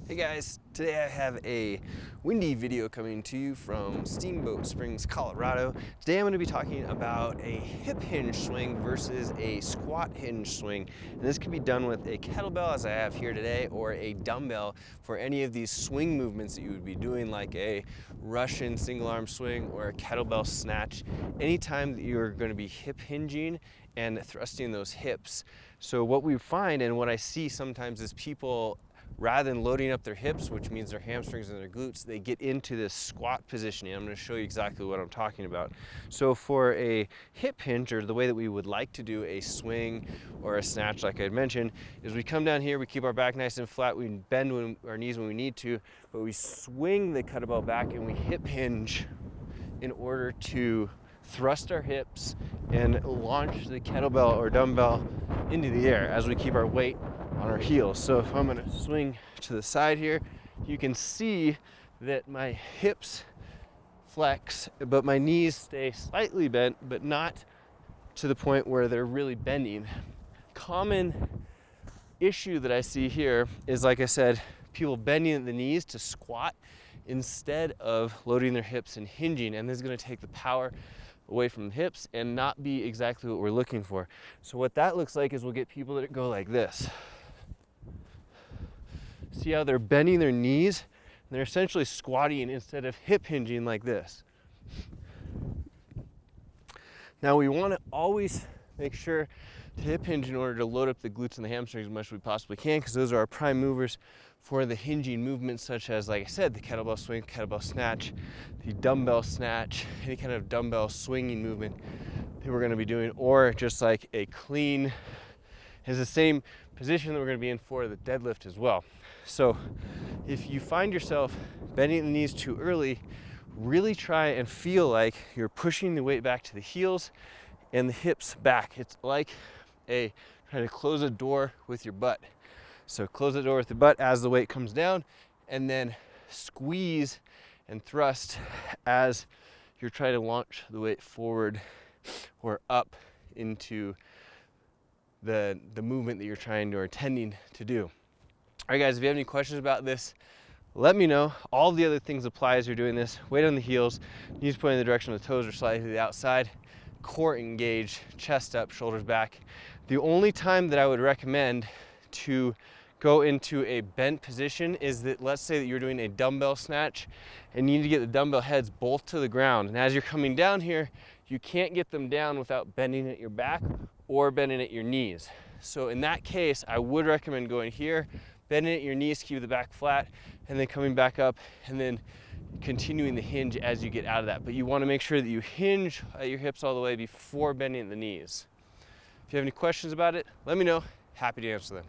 Hey guys, today I have a windy video coming to you from Steamboat Springs, Colorado. Today I'm going to be talking about a hip hinge swing versus a squat hinge swing. And this can be done with a kettlebell, as I have here today, or a dumbbell for any of these swing movements that you would be doing, like a Russian single arm swing or a kettlebell snatch. Anytime that you're going to be hip hinging and thrusting those hips. So what we find and what I see sometimes is people, rather than loading up their hips, which means their hamstrings and their glutes, they get into this squat positioning. I'm going to show you exactly what I'm talking about. So for a hip hinge, or the way that we would like to do a swing or a snatch, like I had mentioned, is we come down here, we keep our back nice and flat, we bend our knees when we need to, but we swing the kettlebell back and we hip hinge in order to thrust our hips and launch the kettlebell or dumbbell into the air as we keep our weight on our heels. So if I'm going to swing to the side here, you can see that my hips flex, but my knees stay slightly bent, but not to the point where they're really bending. Common issue that I see here is, like I said, people bending at the knees to squat instead of loading their hips and hinging, and this is going to take the power away from the hips and not be exactly what we're looking for. So what that looks like is we'll get people that go like this. See how they're bending their knees? And they're essentially squatting instead of hip hinging like this. Now we want to always make sure to hip hinge in order to load up the glutes and the hamstrings as much as we possibly can, because those are our prime movers for the hinging movements, such as, like I said, the kettlebell swing, kettlebell snatch, the dumbbell snatch, any kind of dumbbell swinging movement that we're going to be doing, or just like a clean is the same position that we're going to be in for the deadlift as well. So if you find yourself bending the knees too early, really try and feel like you're pushing the weight back to the heels and the hips back. It's like trying to close a door with your butt. So close the door with the butt as the weight comes down, and then squeeze and thrust as you're trying to launch the weight forward or up into the movement that you're trying to or intending to do. All right, guys, if you have any questions about this, let me know. All the other things apply as you're doing this. Weight on the heels, knees pointing in the direction of the toes or slightly to the outside, core engaged, chest up, shoulders back. The only time that I would recommend to go into a bent position is that, let's say that you're doing a dumbbell snatch and you need to get the dumbbell heads both to the ground. And as you're coming down here, you can't get them down without bending at your back or bending at your knees. So in that case, I would recommend going here, bending at your knees, keep the back flat, and then coming back up and then continuing the hinge as you get out of that. But you want to make sure that you hinge at your hips all the way before bending at the knees. If you have any questions about it, let me know. Happy to answer them.